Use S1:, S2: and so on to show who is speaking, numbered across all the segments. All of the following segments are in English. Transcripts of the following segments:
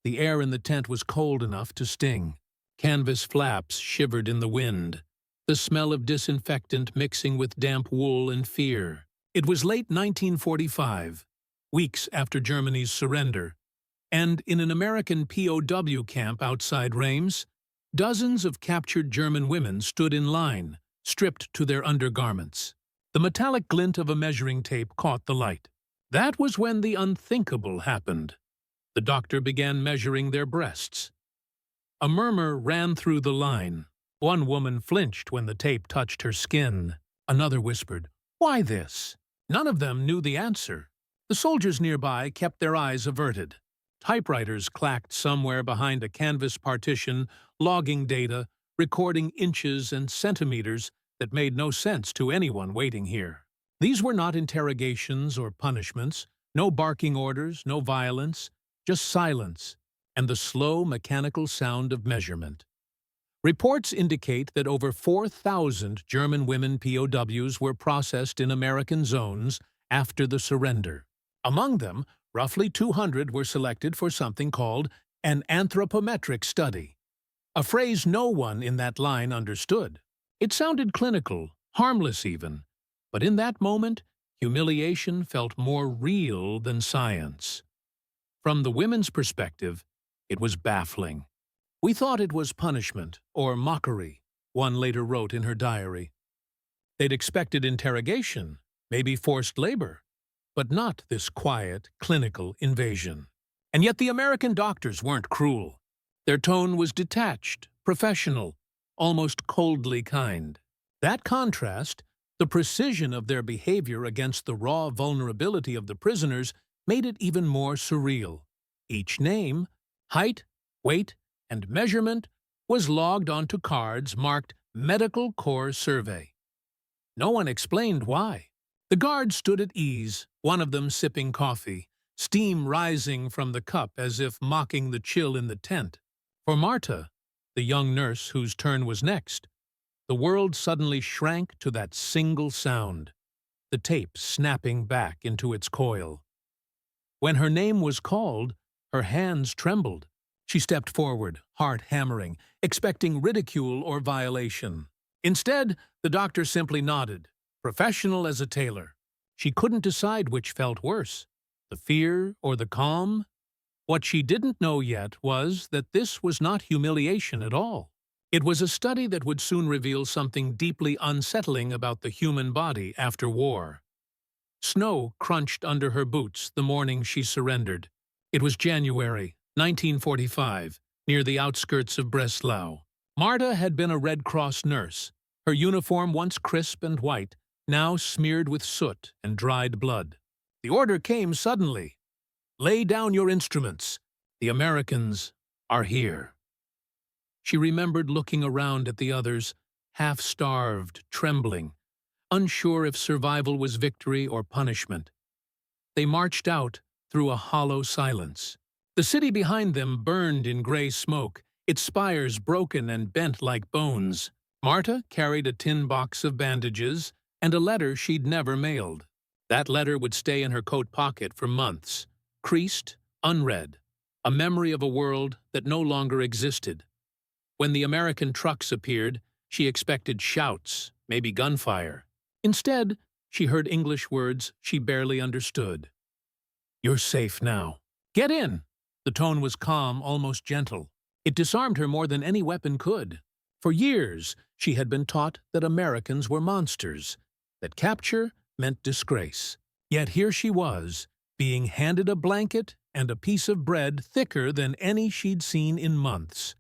S1: The air in the tent was cold enough to sting. Canvas flaps shivered in the wind, the smell of disinfectant mixing with damp wool and fear. It was late 1945, weeks after Germany's surrender, and in an American POW camp outside Reims, dozens of captured German women stood in line, stripped to their undergarments. The metallic glint of a measuring tape caught the light. That was when the unthinkable happened. The doctor began measuring their breasts. A murmur ran through the line. One woman flinched when the tape touched her skin. Another whispered, "Why this?" None of them knew the answer. The soldiers nearby kept their eyes averted. Typewriters clacked somewhere behind a canvas partition, logging data, recording inches and centimeters that made no sense to anyone waiting here. These were not interrogations or punishments, no barking orders, no violence, just silence and the slow mechanical sound of measurement. Reports indicate that over 4,000 German women POWs were processed in American zones after the surrender. Among them, roughly 200 were selected for something called an anthropometric study, a phrase no one in that line understood. It sounded clinical, harmless even, but in that moment, humiliation felt more real than science. From the women's perspective, it was baffling. "We thought it was punishment or mockery," one later wrote in her diary. They'd expected interrogation, maybe forced labor, but not this quiet, clinical invasion. And yet the American doctors weren't cruel. Their tone was detached, professional, almost coldly kind. That contrast, the precision of their behavior against the raw vulnerability of the prisoners, made it even more surreal. Each name, height, weight, and measurement was logged onto cards marked Medical Corps Survey. No one explained why. The guards stood at ease, one of them sipping coffee, steam rising from the cup as if mocking the chill in the tent. For Marta, the young nurse whose turn was next, the world suddenly shrank to that single sound, the tape snapping back into its coil. When her name was called, her hands trembled. She stepped forward, heart hammering, expecting ridicule or violation. Instead, the doctor simply nodded, professional as a tailor. She couldn't decide which felt worse, the fear or the calm. What she didn't know yet was that this was not humiliation at all. It was a study that would soon reveal something deeply unsettling about the human body after war. Snow crunched under her boots the morning she surrendered. It was January 1945, near the outskirts of Breslau. Marta had been a Red Cross nurse, her uniform once crisp and white, now smeared with soot and dried blood. The order came suddenly. "Lay down your instruments. The Americans are here." She remembered looking around at the others, half-starved, trembling, unsure if survival was victory or punishment. They marched out through a hollow silence. The city behind them burned in gray smoke, its spires broken and bent like bones. Marta carried a tin box of bandages and a letter she'd never mailed. That letter would stay in her coat pocket for months, creased, unread, a memory of a world that no longer existed. When the American trucks appeared, she expected shouts, maybe gunfire. Instead, she heard English words she barely understood. "You're safe now. Get in." The tone was calm, almost gentle. It disarmed her more than any weapon could. For years, she had been taught that Americans were monsters, that capture meant disgrace. Yet here she was, being handed a blanket and a piece of bread thicker than any she'd seen in months.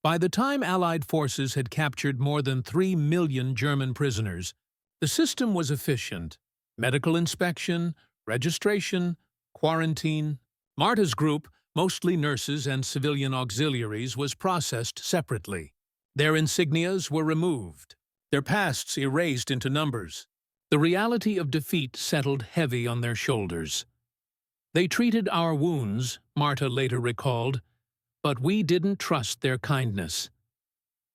S1: By the time Allied forces had captured more than 3 million German prisoners, the system was efficient. Medical inspection, registration, quarantine. Marta's group, mostly nurses and civilian auxiliaries, was processed separately. Their insignias were removed, their pasts erased into numbers. The reality of defeat settled heavy on their shoulders. "They treated our wounds," Marta later recalled, "but we didn't trust their kindness."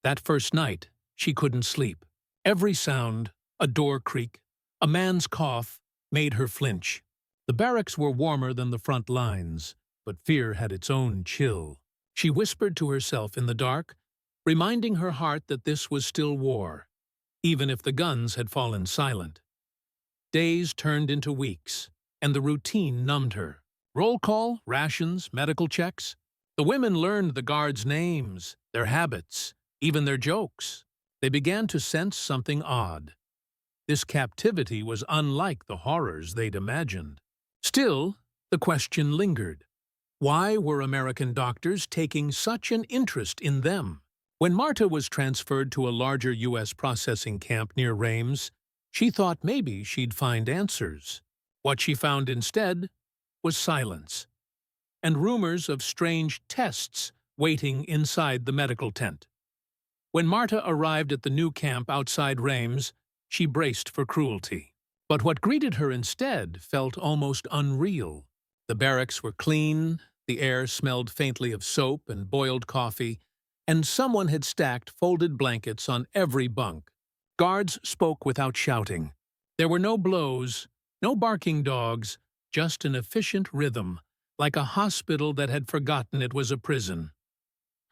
S1: That first night, she couldn't sleep. Every sound, a door creak, a man's cough, made her flinch. The barracks were warmer than the front lines. but fear had its own chill. She whispered to herself in the dark, reminding her heart that this was still war, even if the guns had fallen silent. Days turned into weeks, and the routine numbed her. Roll call, rations, medical checks. The women learned the guards' names, their habits, even their jokes. They began to sense something odd. This captivity was unlike the horrors they'd imagined. Still, the question lingered. Why were American doctors taking such an interest in them? When Marta was transferred to a larger U.S. processing camp near Reims, she thought maybe she'd find answers. What she found instead was silence, and rumors of strange tests waiting inside the medical tent. When Marta arrived at the new camp outside Reims, she braced for cruelty. But what greeted her instead felt almost unreal. The barracks were clean, the air smelled faintly of soap and boiled coffee, and someone had stacked folded blankets on every bunk. Guards spoke without shouting. There were no blows, no barking dogs, just an efficient rhythm, like a hospital that had forgotten it was a prison.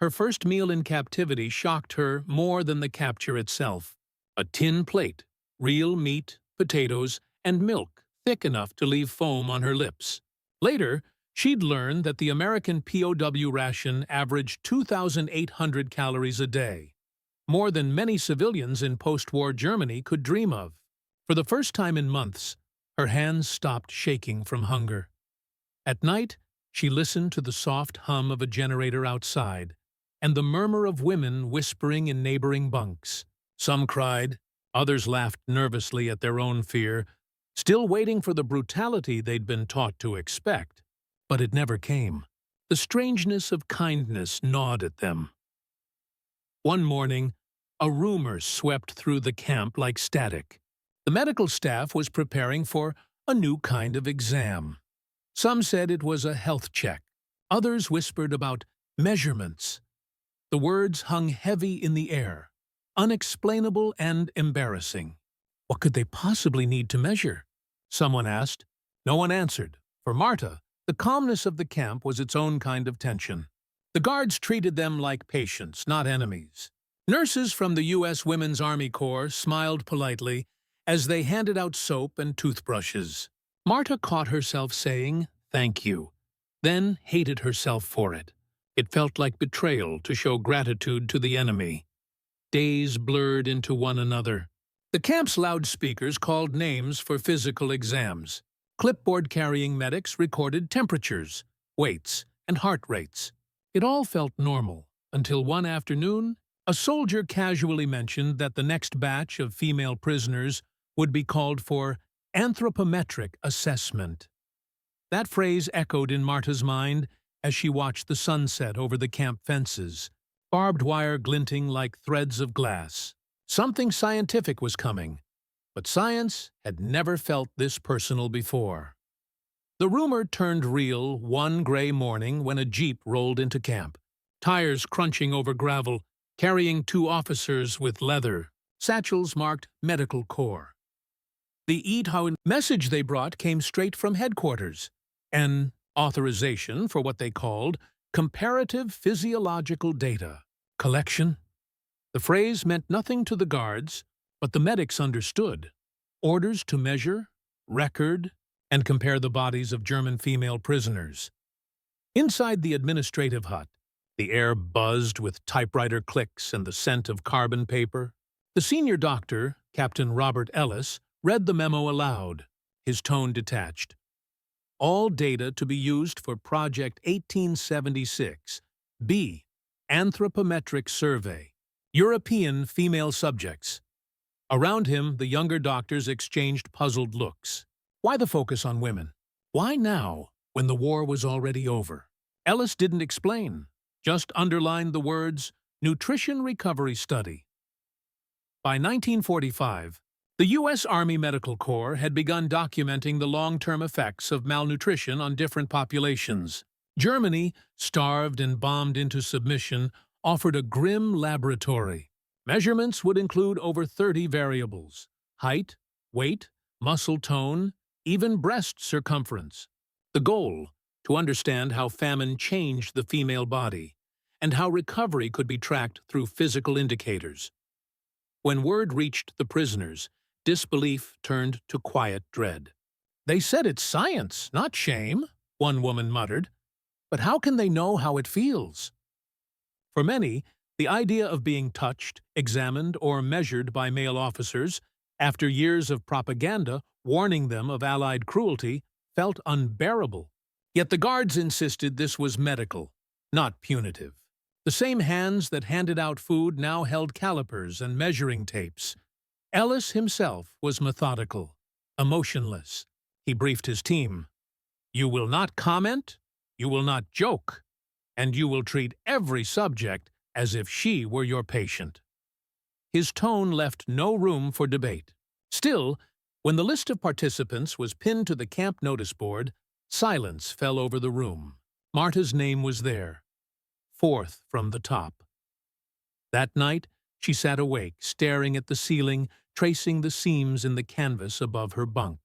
S1: Her first meal in captivity shocked her more than the capture itself. A tin plate, real meat, potatoes, and milk, thick enough to leave foam on her lips. Later, she'd learned that the American POW ration averaged 2,800 calories a day, more than many civilians in post-war Germany could dream of. For the first time in months, her hands stopped shaking from hunger. At night, she listened to the soft hum of a generator outside, and the murmur of women whispering in neighboring bunks. Some cried, others laughed nervously at their own fear, still waiting for the brutality they'd been taught to expect. But it never came. The strangeness of kindness gnawed at them. One morning, a rumor swept through the camp like static. The medical staff was preparing for a new kind of exam. Some said it was a health check. Others whispered about measurements. The words hung heavy in the air, unexplainable and embarrassing. What could they possibly need to measure? Someone asked. No one answered. For Marta, the calmness of the camp was its own kind of tension. The guards treated them like patients, not enemies. Nurses from the U.S. Women's Army Corps smiled politely as they handed out soap and toothbrushes. Marta caught herself saying, "Thank you," then hated herself for it. It felt like betrayal to show gratitude to the enemy. Days blurred into one another. The camp's loudspeakers called names for physical exams. Clipboard-carrying medics recorded temperatures, weights, and heart rates. It all felt normal, until one afternoon, a soldier casually mentioned that the next batch of female prisoners would be called for anthropometric assessment. That phrase echoed in Marta's mind as she watched the sunset over the camp fences, barbed wire glinting like threads of glass. Something scientific was coming, but science had never felt this personal before. The rumor turned real one gray morning when a jeep rolled into camp, tires crunching over gravel, carrying two officers with leather satchels marked Medical Corps. The Untold message they brought came straight from headquarters, an authorization for what they called comparative physiological data collection. The phrase meant nothing to the guards, but the medics understood. Orders to measure, record, and compare the bodies of German female prisoners. Inside the administrative hut, the air buzzed with typewriter clicks and the scent of carbon paper. The senior doctor, Captain Robert Ellis, read the memo aloud, his tone detached. All data to be used for Project 1876, B, Anthropometric Survey, European female subjects. Around him, the younger doctors exchanged puzzled looks. Why the focus on women? Why now, when the war was already over? Ellis didn't explain, just underlined the words, Nutrition Recovery Study. By 1945, the U.S. Army Medical Corps had begun documenting the long-term effects of malnutrition on different populations. Germany, starved and bombed into submission, offered a grim laboratory. Measurements would include over 30 variables: height, weight, muscle tone, even breast circumference. The goal: to understand how famine changed the female body and how recovery could be tracked through physical indicators. When word reached the prisoners, disbelief turned to quiet dread. "They said it's science, not shame," one woman muttered. "But how can they know how it feels?" For many, the idea of being touched, examined, or measured by male officers, after years of propaganda warning them of Allied cruelty, felt unbearable. Yet the guards insisted this was medical, not punitive. The same hands that handed out food now held calipers and measuring tapes. Ellis himself was methodical, emotionless. He briefed his team. "You will not comment, you will not joke, and you will treat every subject as if she were your patient." His tone left no room for debate. Still, when the list of participants was pinned to the camp notice board, silence fell over the room. Marta's name was there, fourth from the top. That night, she sat awake, staring at the ceiling, tracing the seams in the canvas above her bunk.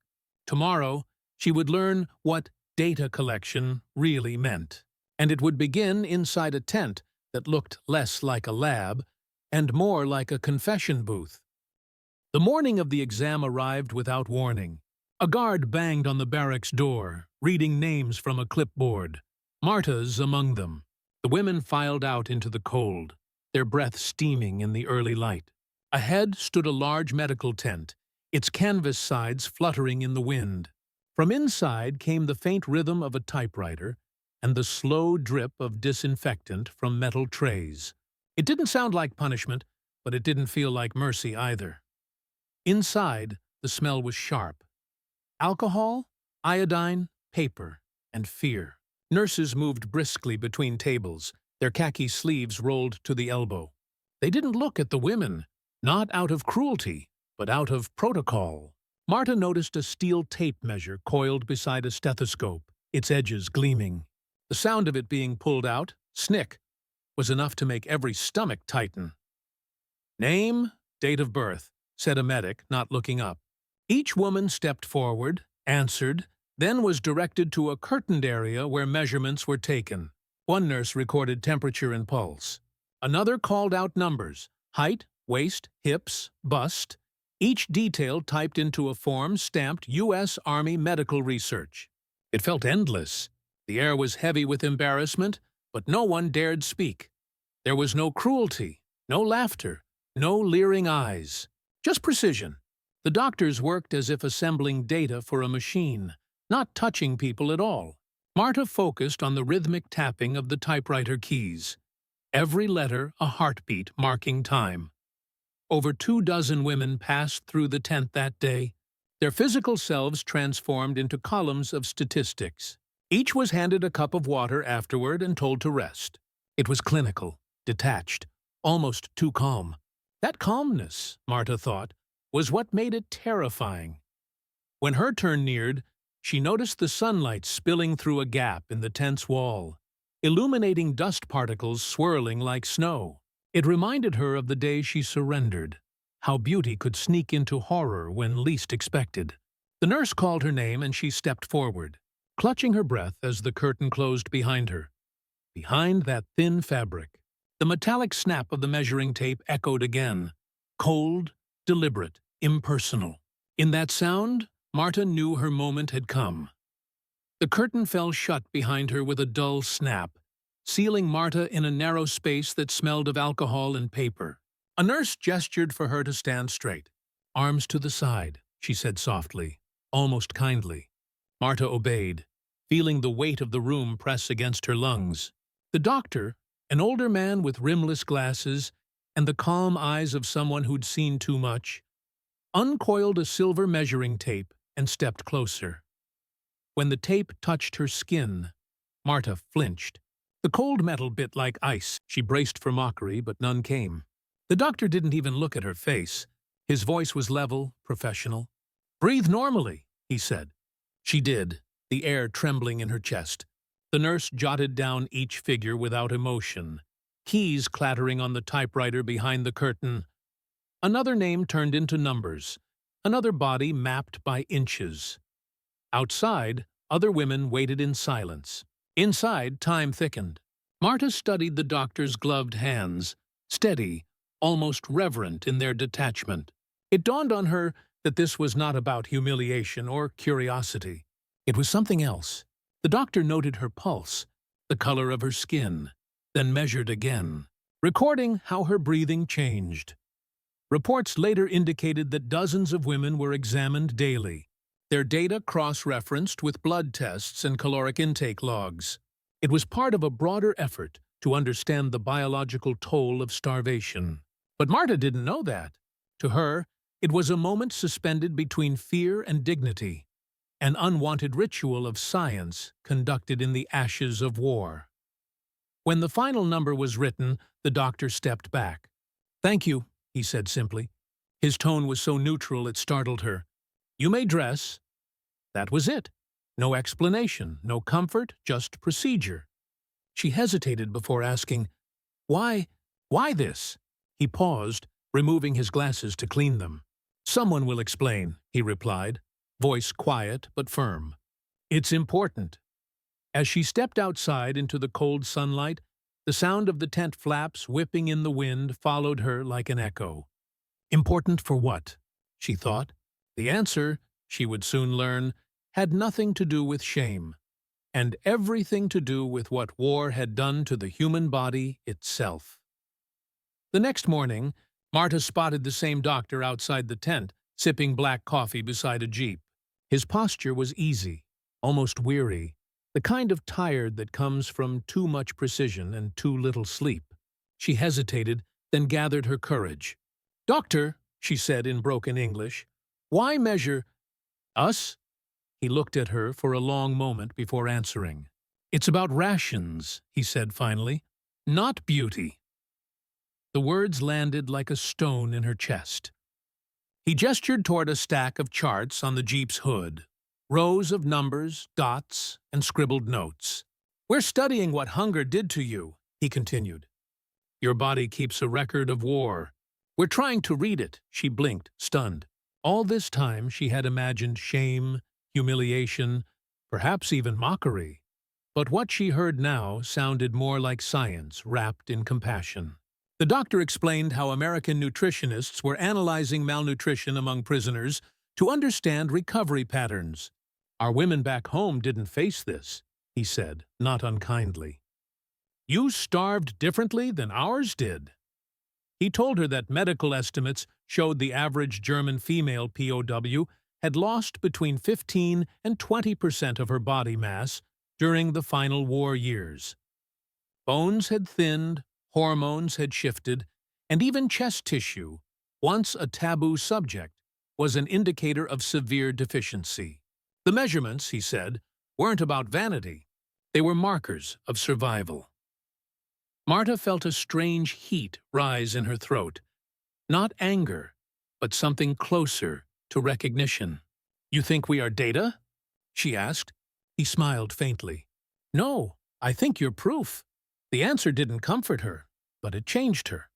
S1: Tomorrow, she would learn what data collection really meant, and it would begin inside a tent that looked less like a lab and more like a confession booth. The morning of the exam arrived without warning. A guard banged on the barracks door, reading names from a clipboard. Marta's among them. The women filed out into the cold, their breath steaming in the early light. Ahead stood a large medical tent, its canvas sides fluttering in the wind. From inside came the faint rhythm of a typewriter and the slow drip of disinfectant from metal trays. It didn't sound like punishment, but it didn't feel like mercy either. Inside, the smell was sharp. Alcohol, iodine, paper, and fear. Nurses moved briskly between tables, their khaki sleeves rolled to the elbow. They didn't look at the women, not out of cruelty, but out of protocol. Marta noticed a steel tape measure coiled beside a stethoscope, its edges gleaming. The sound of it being pulled out, snick, was enough to make every stomach tighten. "Name, date of birth," said a medic, not looking up. Each woman stepped forward, answered, then was directed to a curtained area where measurements were taken. One nurse recorded temperature and pulse. Another called out numbers: height, waist, hips, bust, each detail typed into a form stamped U.S. Army Medical Research. It felt endless. The air was heavy with embarrassment, but no one dared speak. There was no cruelty, no laughter, no leering eyes, just precision. The doctors worked as if assembling data for a machine, not touching people at all. Marta focused on the rhythmic tapping of the typewriter keys, every letter a heartbeat marking time. Over 24 women passed through the tent that day, their physical selves transformed into columns of statistics. Each was handed a cup of water afterward and told to rest. It was clinical, detached, almost too calm. That calmness, Marta thought, was what made it terrifying. When her turn neared, she noticed the sunlight spilling through a gap in the tent's wall, illuminating dust particles swirling like snow. It reminded her of the day she surrendered, how beauty could sneak into horror when least expected. The nurse called her name and she stepped forward, clutching her breath as the curtain closed behind her. Behind that thin fabric, the metallic snap of the measuring tape echoed again, cold, deliberate, impersonal. In that sound, Marta knew her moment had come. The curtain fell shut behind her with a dull snap, sealing Marta in a narrow space that smelled of alcohol and paper. A nurse gestured for her to stand straight. "Arms to the side," she said softly, almost kindly. Marta obeyed, feeling the weight of the room press against her lungs. The doctor, an older man with rimless glasses and the calm eyes of someone who'd seen too much, uncoiled a silver measuring tape and stepped closer. When the tape touched her skin, Marta flinched. The cold metal bit like ice. She braced for mockery, but none came. The doctor didn't even look at her face. His voice was level, professional. "Breathe normally," he said. She did, the air trembling in her chest. The nurse jotted down each figure without emotion, keys clattering on the typewriter behind the curtain. Another name turned into numbers, another body mapped by inches. Outside, Other women waited in silence. Inside, time thickened. Marta studied the doctor's gloved hands, steady, almost reverent in their detachment. It dawned on her that this was not about humiliation or curiosity. It was something else. The doctor noted her pulse, the color of her skin, then measured again, recording how her breathing changed. Reports later indicated that dozens of women were examined daily, their data cross-referenced with blood tests and caloric intake logs. It was part of a broader effort to understand the biological toll of starvation. But Marta didn't know that. To her, it was a moment suspended between fear and dignity, an unwanted ritual of science conducted in the ashes of war. When the final number was written, the doctor stepped back. "Thank you," he said simply. His tone was so neutral it startled her. "You may dress." That was it. No explanation, no comfort, just procedure. She hesitated before asking, Why this?" He paused, removing his glasses to clean them. "Someone will explain," he replied, voice quiet but firm. "It's important." As she stepped outside into the cold sunlight, the sound of the tent flaps whipping in the wind followed her like an echo. Important for what? She thought. The answer, she would soon learn, had nothing to do with shame, and everything to do with what war had done to the human body itself. The next morning, Marta spotted the same doctor outside the tent, sipping black coffee beside a jeep. His posture was easy, almost weary, the kind of tired that comes from too much precision and too little sleep. She hesitated, then gathered her courage. "Doctor," she said in broken English, "why measure us?" He looked at her for a long moment before answering. "It's about rations," he said finally, "not beauty." The words landed like a stone in her chest. He gestured toward a stack of charts on the Jeep's hood, rows of numbers, dots, and scribbled notes. "We're studying what hunger did to you," he continued. "Your body keeps a record of war. We're trying to read it." She blinked, stunned. All this time she had imagined shame, humiliation, perhaps even mockery. But what she heard now sounded more like science wrapped in compassion. The doctor explained how American nutritionists were analyzing malnutrition among prisoners to understand recovery patterns. "Our women back home didn't face this," he said, not unkindly. "You starved differently than ours did." He told her that medical estimates showed the average German female POW had lost between 15 and 20% of her body mass during the final war years. Bones had thinned, hormones had shifted, and even chest tissue, once a taboo subject, was an indicator of severe deficiency. The measurements, he said, weren't about vanity. They were markers of survival. Marta felt a strange heat rise in her throat. Not anger, but something closer to recognition. "You think we are data?" she asked. He smiled faintly. "No, I think you're proof." The answer didn't comfort her, but it changed her.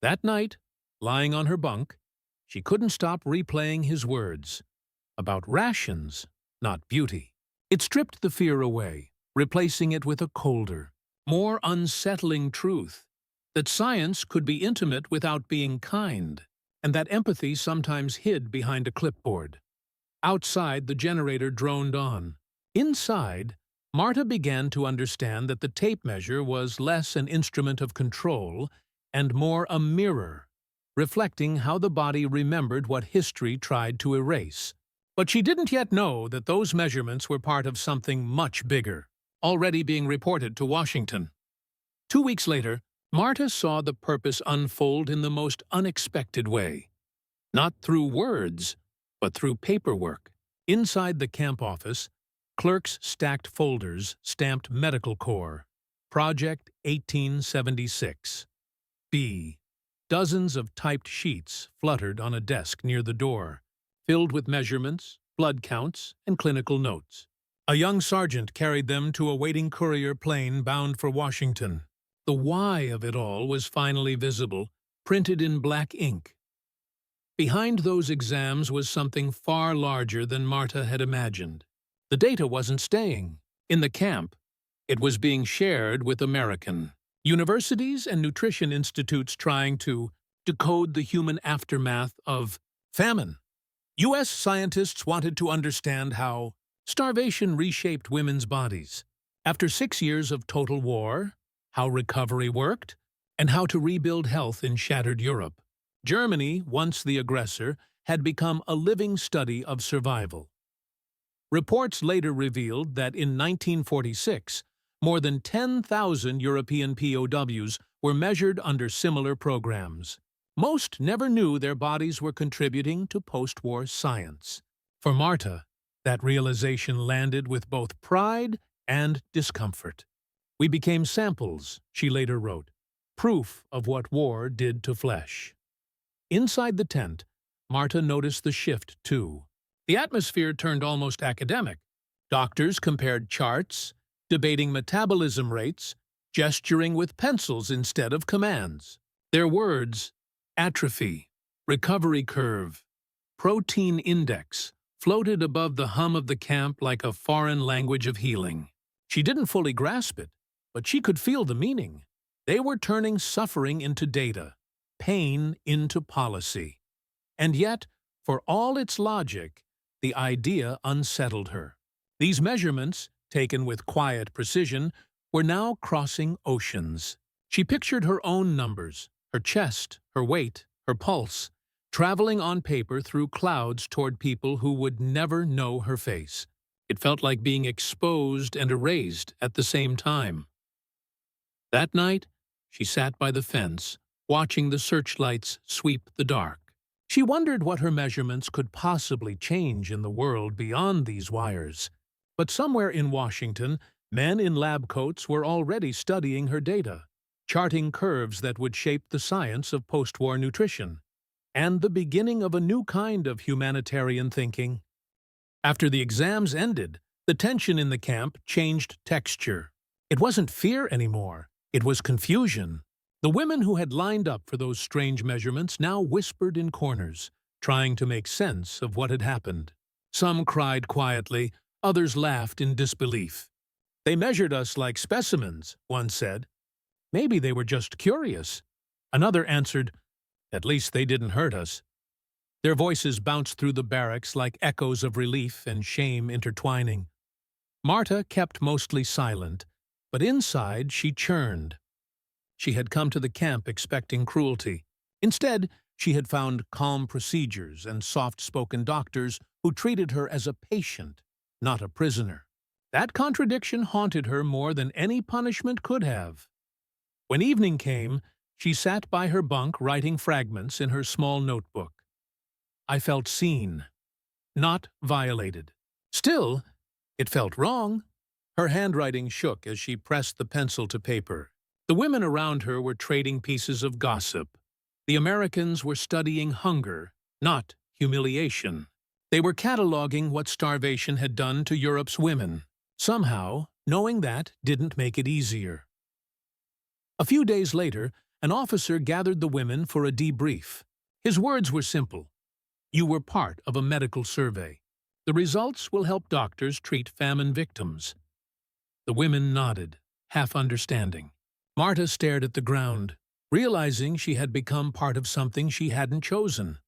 S1: That night, lying on her bunk, she couldn't stop replaying his words. About rations, not beauty. It stripped the fear away, replacing it with a colder, more unsettling truth, that science could be intimate without being kind, and that empathy sometimes hid behind a clipboard. Outside, the generator droned on. Inside, Marta began to understand that the tape measure was less an instrument of control and more a mirror, reflecting how the body remembered what history tried to erase. But she didn't yet know that those measurements were part of something much bigger, already being reported to Washington. 2 weeks later, Marta saw the purpose unfold in the most unexpected way. Not through words, but through paperwork. Inside the camp office, clerks stacked folders stamped Medical Corps, Project 1876. B. Dozens of typed sheets fluttered on a desk near the door, filled with measurements, blood counts, and clinical notes. A young sergeant carried them to a waiting courier plane bound for Washington. The why of it all was finally visible, printed in black ink. Behind those exams was something far larger than Marta had imagined. The data wasn't staying in the camp. It was being shared with American universities and nutrition institutes trying to decode the human aftermath of famine. U.S. scientists wanted to understand how starvation reshaped women's bodies. After 6 years of total war, how recovery worked, and how to rebuild health in shattered Europe. Germany, once the aggressor, had become a living study of survival. Reports later revealed that in 1946, more than 10,000 European POWs were measured under similar programs. Most never knew their bodies were contributing to post-war science. For Marta, that realization landed with both pride and discomfort. "We became samples," she later wrote, "proof of what war did to flesh." Inside the tent, Marta noticed the shift, too. The atmosphere turned almost academic. Doctors compared charts, debating metabolism rates, gesturing with pencils instead of commands. Their words, atrophy, recovery curve, protein index, floated above the hum of the camp like a foreign language of healing. She didn't fully grasp it, but she could feel the meaning. They were turning suffering into data, pain into policy. And yet, for all its logic, the idea unsettled her. These measurements, taken with quiet precision, were now crossing oceans. She pictured her own numbers, her chest, her weight, her pulse, traveling on paper through clouds toward people who would never know her face. It felt like being exposed and erased at the same time. That night, she sat by the fence, watching the searchlights sweep the dark. She wondered what her measurements could possibly change in the world beyond these wires. But somewhere in Washington, men in lab coats were already studying her data, charting curves that would shape the science of post-war nutrition, and the beginning of a new kind of humanitarian thinking. After the exams ended, the tension in the camp changed texture. It wasn't fear anymore, it was confusion. The women who had lined up for those strange measurements now whispered in corners, trying to make sense of what had happened. Some cried quietly, others laughed in disbelief. "They measured us like specimens," one said. "Maybe they were just curious." Another answered, "At least they didn't hurt us." Their voices bounced through the barracks like echoes of relief and shame intertwining. Marta kept mostly silent, but inside she churned. She had come to the camp expecting cruelty. Instead, she had found calm procedures and soft-spoken doctors who treated her as a patient, not a prisoner. That contradiction haunted her more than any punishment could have. When evening came, she sat by her bunk writing fragments in her small notebook. "I felt seen, not violated. Still, it felt wrong." Her handwriting shook as she pressed the pencil to paper. The women around her were trading pieces of gossip. The Americans were studying hunger, not humiliation. They were cataloging what starvation had done to Europe's women. Somehow, knowing that didn't make it easier. A few days later, an officer gathered the women for a debrief. His words were simple. "You were part of a medical survey. The results will help doctors treat famine victims." The women nodded, half understanding. Marta stared at the ground, realizing she had become part of something she hadn't chosen.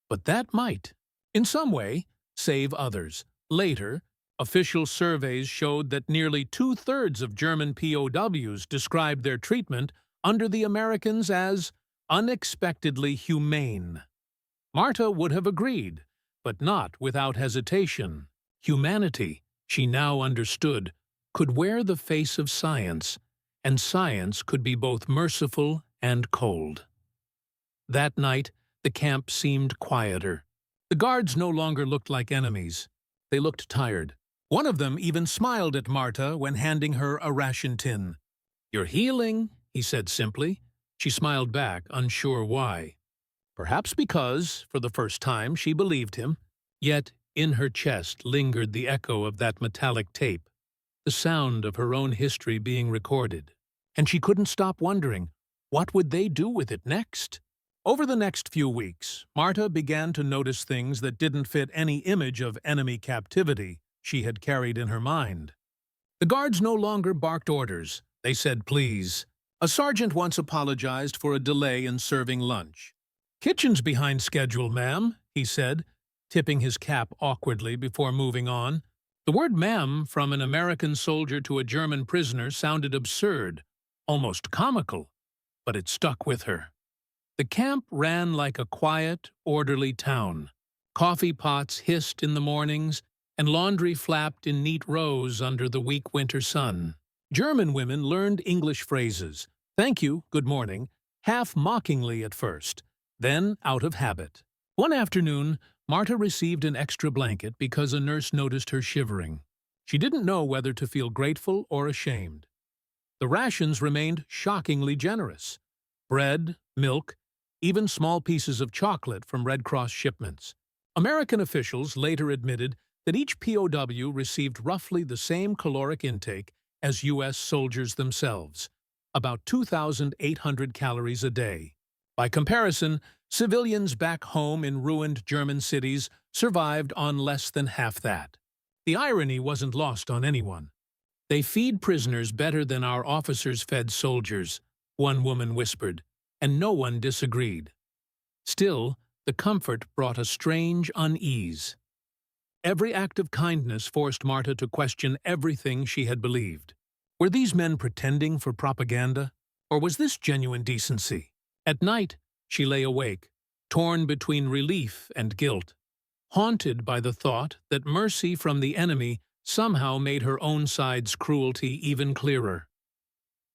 S1: But that might, in some way, save others. Later, official surveys showed that nearly 2/3 of German POWs described their treatment under the Americans as unexpectedly humane. Marta would have agreed, but not without hesitation. Humanity, she now understood, could wear the face of science, and science could be both merciful and cold. That night, the camp seemed quieter. The guards no longer looked like enemies. They looked tired. One of them even smiled at Marta when handing her a ration tin. "You're healing," he said simply. She smiled back, unsure why. Perhaps because, for the first time, she believed him. Yet, in her chest lingered the echo of that metallic tape, the sound of her own history being recorded. And she couldn't stop wondering, what would they do with it next? Over the next few weeks, Marta began to notice things that didn't fit any image of enemy captivity. she had carried in her mind. The guards no longer barked orders. They said please. A sergeant once apologized for a delay in serving lunch. "Kitchen's behind schedule, ma'am," he said, tipping his cap awkwardly before moving on. The word ma'am from an American soldier to a German prisoner sounded absurd, almost comical, but it stuck with her. The camp ran like a quiet, orderly town. Coffee pots hissed in the mornings, and laundry flapped in neat rows under the weak winter sun. German women learned English phrases, thank you, good morning, half mockingly at first, then out of habit. One afternoon, Marta received an extra blanket because a nurse noticed her shivering. She didn't know whether to feel grateful or ashamed. The rations remained shockingly generous. Bread, milk, even small pieces of chocolate from Red Cross shipments. American officials later admitted that each POW received roughly the same caloric intake as U.S. soldiers themselves, about 2,800 calories a day. By comparison, civilians back home in ruined German cities survived on less than half that. The irony wasn't lost on anyone. "They feed prisoners better than our officers fed soldiers," one woman whispered, and no one disagreed. Still, the comfort brought a strange unease. Every act of kindness forced Marta to question everything she had believed. Were these men pretending for propaganda, or was this genuine decency? At night, she lay awake, torn between relief and guilt, haunted by the thought that mercy from the enemy somehow made her own side's cruelty even clearer.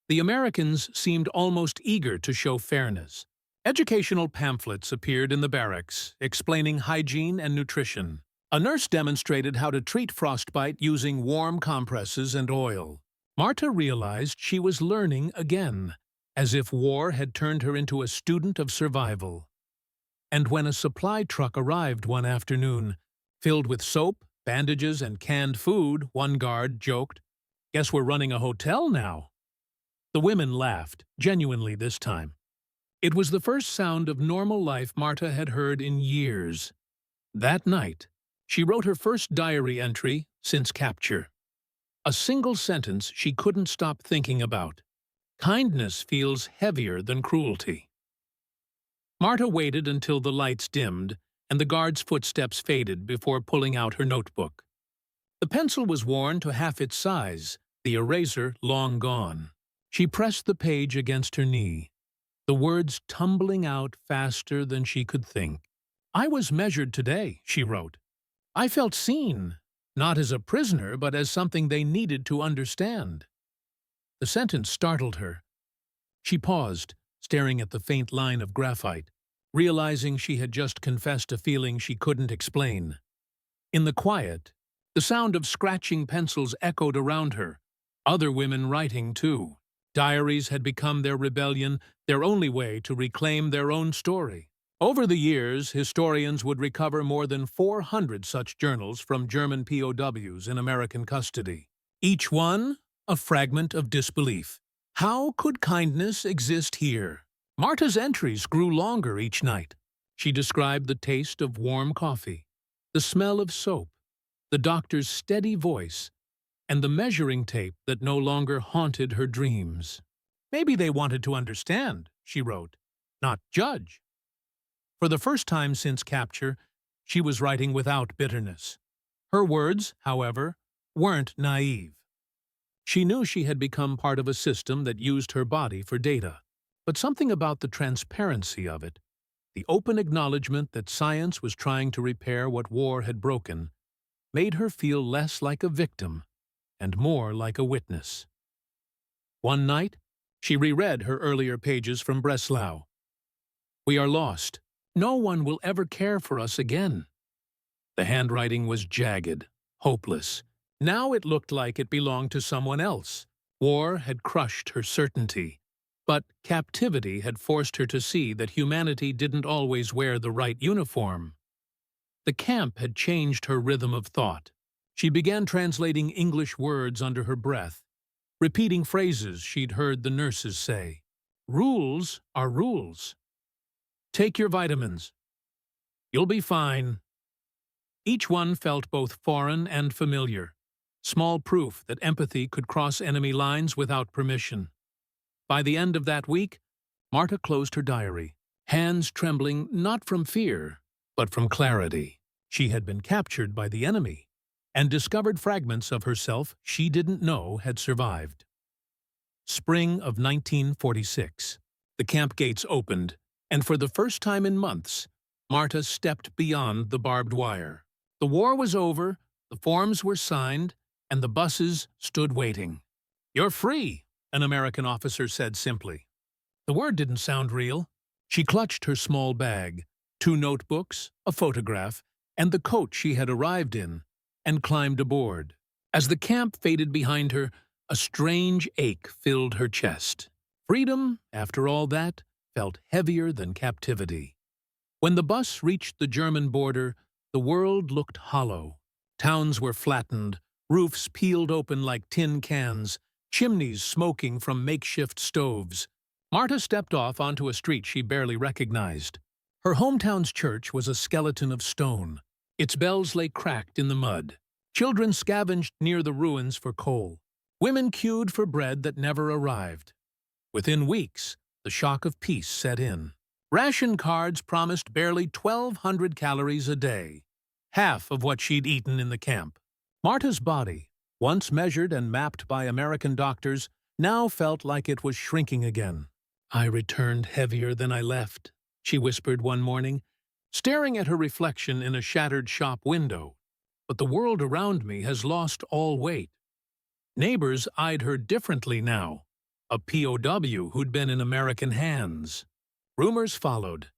S1: The Americans seemed almost eager to show fairness. Educational pamphlets appeared in the barracks, explaining hygiene and nutrition. A nurse demonstrated how to treat frostbite using warm compresses and oil. Marta realized she was learning again, as if war had turned her into a student of survival. And when a supply truck arrived one afternoon, filled with soap, bandages, and canned food, one guard joked, "Guess we're running a hotel now." The women laughed, genuinely this time. It was the first sound of normal life Marta had heard in years. That night, she wrote her first diary entry since capture. A single sentence she couldn't stop thinking about. Kindness feels heavier than cruelty. Marta waited until the lights dimmed and the guard's footsteps faded before pulling out her notebook. The pencil was worn to half its size, the eraser long gone. She pressed the page against her knee, the words tumbling out faster than she could think. "I was measured today," she wrote. "I felt seen, not as a prisoner, but as something they needed to understand." The sentence startled her. She paused, staring at the faint line of graphite, realizing she had just confessed a feeling she couldn't explain. In the quiet, the sound of scratching pencils echoed around her, other women writing too. Diaries had become their rebellion, their only way to reclaim their own story. Over the years, historians would recover more than 400 such journals from German POWs in American custody. Each one, a fragment of disbelief. How could kindness exist here? Marta's entries grew longer each night. She described the taste of warm coffee, the smell of soap, the doctor's steady voice, and the measuring tape that no longer haunted her dreams. "Maybe they wanted to understand," she wrote, "not judge." For the first time since capture, she was writing without bitterness. Her words, however, weren't naive. She knew she had become part of a system that used her body for data, but something about the transparency of it, the open acknowledgement that science was trying to repair what war had broken, made her feel less like a victim and more like a witness. One night, she reread her earlier pages from Breslau. "We are lost. No one will ever care for us again." The handwriting was jagged, hopeless. Now it looked like it belonged to someone else. War had crushed her certainty. But captivity had forced her to see that humanity didn't always wear the right uniform. The camp had changed her rhythm of thought. She began translating English words under her breath, repeating phrases she'd heard the nurses say. "Rules are rules. Take your vitamins. You'll be fine." Each one felt both foreign and familiar, small proof that empathy could cross enemy lines without permission. By the end of that week, Marta closed her diary, hands trembling not from fear, but from clarity. She had been captured by the enemy and discovered fragments of herself she didn't know had survived. Spring of 1946. The camp gates opened, and for the first time in months, Marta stepped beyond the barbed wire. The war was over, the forms were signed, and the buses stood waiting. "You're free," an American officer said simply. The word didn't sound real. She clutched her small bag, 2 notebooks, a photograph, and the coat she had arrived in, and climbed aboard. As the camp faded behind her, a strange ache filled her chest. Freedom, after all that, felt heavier than captivity. When the bus reached the German border, the world looked hollow. Towns were flattened, roofs peeled open like tin cans, chimneys smoking from makeshift stoves. Marta stepped off onto a street she barely recognized. Her hometown's church was a skeleton of stone. Its bells lay cracked in the mud. Children scavenged near the ruins for coal. Women queued for bread that never arrived. Within weeks, the shock of peace set in. Ration cards promised barely 1,200 calories a day, half of what she'd eaten in the camp. Marta's body, once measured and mapped by American doctors, now felt like it was shrinking again. "I returned heavier than I left," she whispered one morning, staring at her reflection in a shattered shop window. "But the world around me has lost all weight." Neighbors eyed her differently now, a POW who'd been in American hands. Rumors followed.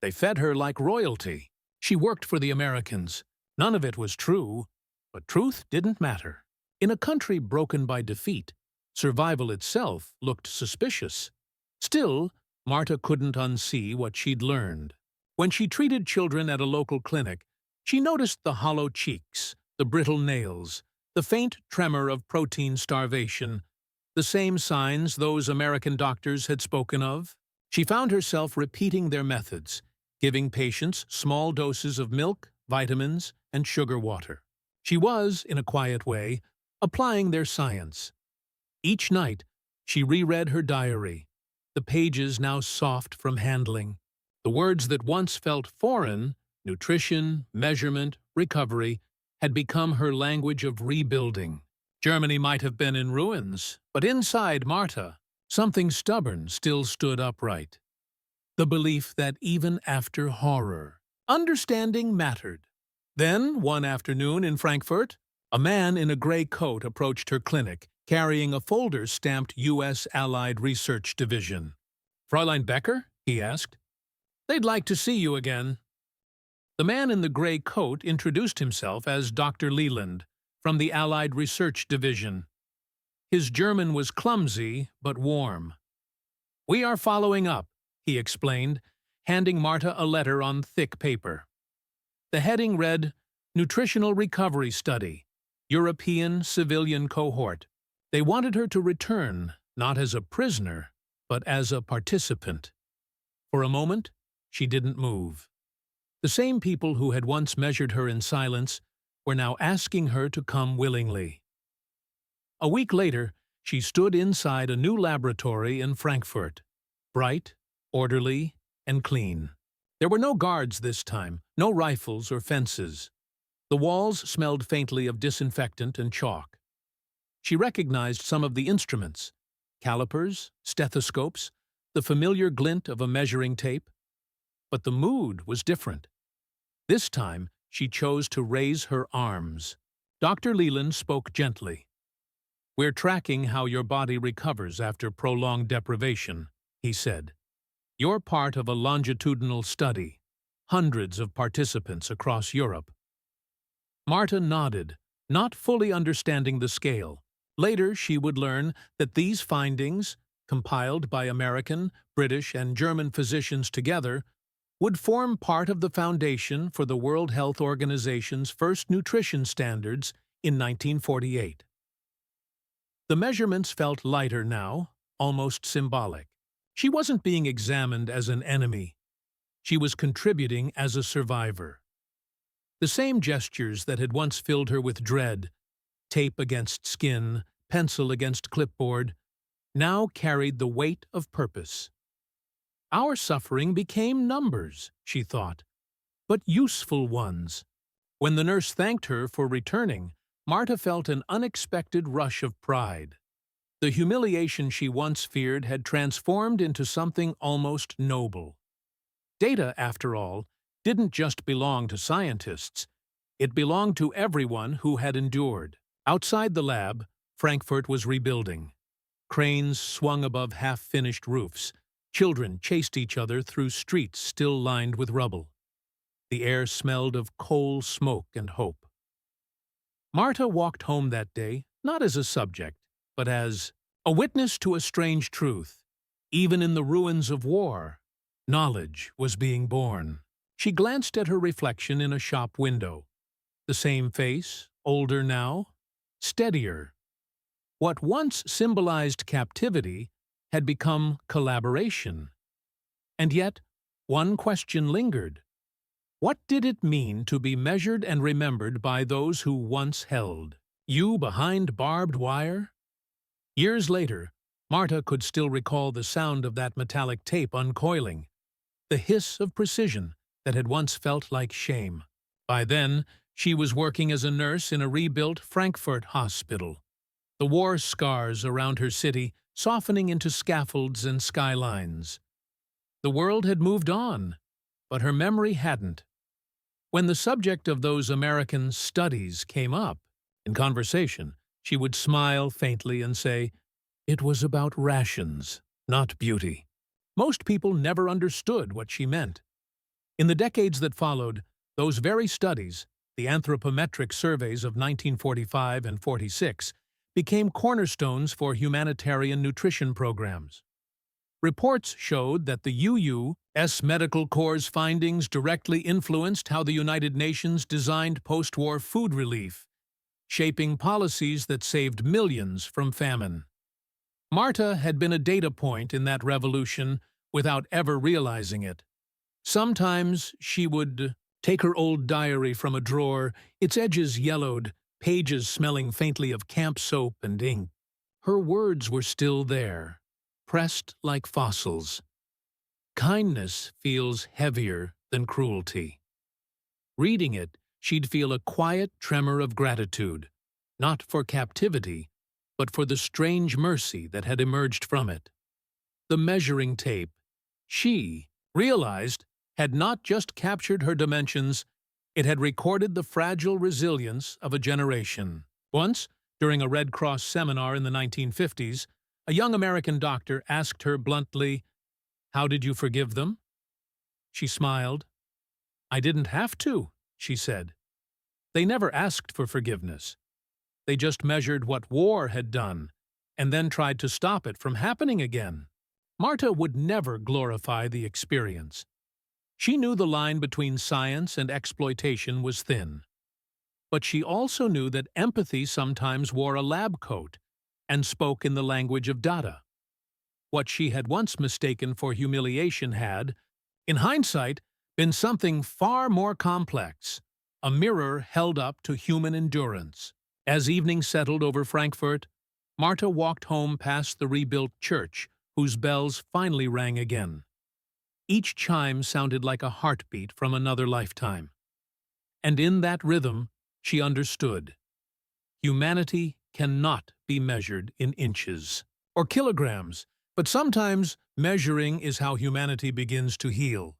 S1: They fed her like royalty. She worked for the Americans. None of it was true, but truth didn't matter. In a country broken by defeat, survival itself looked suspicious. Still, Marta couldn't unsee what she'd learned. When she treated children at a local clinic, she noticed the hollow cheeks, the brittle nails, the faint tremor of protein starvation, the same signs those American doctors had spoken of. She found herself repeating their methods, giving patients small doses of milk, vitamins, and sugar water. She was, in a quiet way, applying their science. Each night, she reread her diary, the pages now soft from handling. The words that once felt foreign, nutrition, measurement, recovery, had become her language of rebuilding. Germany might have been in ruins, but inside Marta, something stubborn still stood upright. The belief that even after horror, understanding mattered. Then, one afternoon in Frankfurt, a man in a gray coat approached her clinic, carrying a folder stamped U.S. Allied Research Division. "Fräulein Becker?" he asked. "They'd like to see you again." The man in the gray coat introduced himself as Dr. Leland, from the Allied Research Division. His German was clumsy but warm. "We are following up," he explained, handing Marta a letter on thick paper. The heading read, "Nutritional Recovery Study, European Civilian Cohort." They wanted her to return, not as a prisoner, but as a participant. For a moment, she didn't move. The same people who had once measured her in silence were now asking her to come willingly. A week later, she stood inside a new laboratory in Frankfurt, bright, orderly, and clean. There were no guards this time, no rifles or fences. The walls smelled faintly of disinfectant and chalk. She recognized some of the instruments: calipers, stethoscopes, the familiar glint of a measuring tape. But the mood was different. This time, she chose to raise her arms. Dr. Leland spoke gently. "We're tracking how your body recovers after prolonged deprivation," he said. "You're part of a longitudinal study, hundreds of participants across Europe." Marta nodded, not fully understanding the scale. Later, she would learn that these findings, compiled by American, British, and German physicians together, would form part of the foundation for the World Health Organization's first nutrition standards in 1948. The measurements felt lighter now, almost symbolic. She wasn't being examined as an enemy. She was contributing as a survivor. The same gestures that had once filled her with dread, tape against skin, pencil against clipboard, now carried the weight of purpose. Our suffering became numbers, she thought, but useful ones. When the nurse thanked her for returning, Marta felt an unexpected rush of pride. The humiliation she once feared had transformed into something almost noble. Data, after all, didn't just belong to scientists. It belonged to everyone who had endured. Outside the lab, Frankfurt was rebuilding. Cranes swung above half-finished roofs. Children chased each other through streets still lined with rubble. The air smelled of coal smoke and hope. Marta walked home that day, not as a subject, but as a witness to a strange truth. Even in the ruins of war, knowledge was being born. She glanced at her reflection in a shop window. The same face, older now, steadier. What once symbolized captivity had become collaboration. And yet, one question lingered. What did it mean to be measured and remembered by those who once held? You behind barbed wire? Years later, Marta could still recall the sound of that metallic tape uncoiling, the hiss of precision that had once felt like shame. By then, she was working as a nurse in a rebuilt Frankfurt hospital, the war scars around her city softening into scaffolds and skylines. The world had moved on, but her memory hadn't. When the subject of those American studies came up in conversation, she would smile faintly and say, "It was about rations, not beauty." Most people never understood what she meant. In the decades that followed, those very studies, the anthropometric surveys of 1945 and 46, became cornerstones for humanitarian nutrition programs. Reports showed that the UU's Medical Corps' findings directly influenced how the United Nations designed post-war food relief, shaping policies that saved millions from famine. Marta had been a data point in that revolution without ever realizing it. Sometimes she would take her old diary from a drawer, its edges yellowed, pages smelling faintly of camp soap and ink. Her words were still there, pressed like fossils. Kindness feels heavier than cruelty. Reading it, she'd feel a quiet tremor of gratitude, not for captivity, but for the strange mercy that had emerged from it. The measuring tape, she realized, had not just captured her dimensions, it had recorded the fragile resilience of a generation. Once, during a Red Cross seminar in the 1950s, a young American doctor asked her bluntly, "How did you forgive them?" She smiled. "I didn't have to," she said. They never asked for forgiveness. They just measured what war had done, and then tried to stop it from happening again. Marta would never glorify the experience. She knew the line between science and exploitation was thin. But she also knew that empathy sometimes wore a lab coat and spoke in the language of data. What she had once mistaken for humiliation had, in hindsight, been something far more complex, a mirror held up to human endurance. As evening settled over Frankfurt, Marta walked home past the rebuilt church, whose bells finally rang again. Each chime sounded like a heartbeat from another lifetime. And in that rhythm, she understood. Humanity cannot be measured in inches or kilograms, but sometimes measuring is how humanity begins to heal.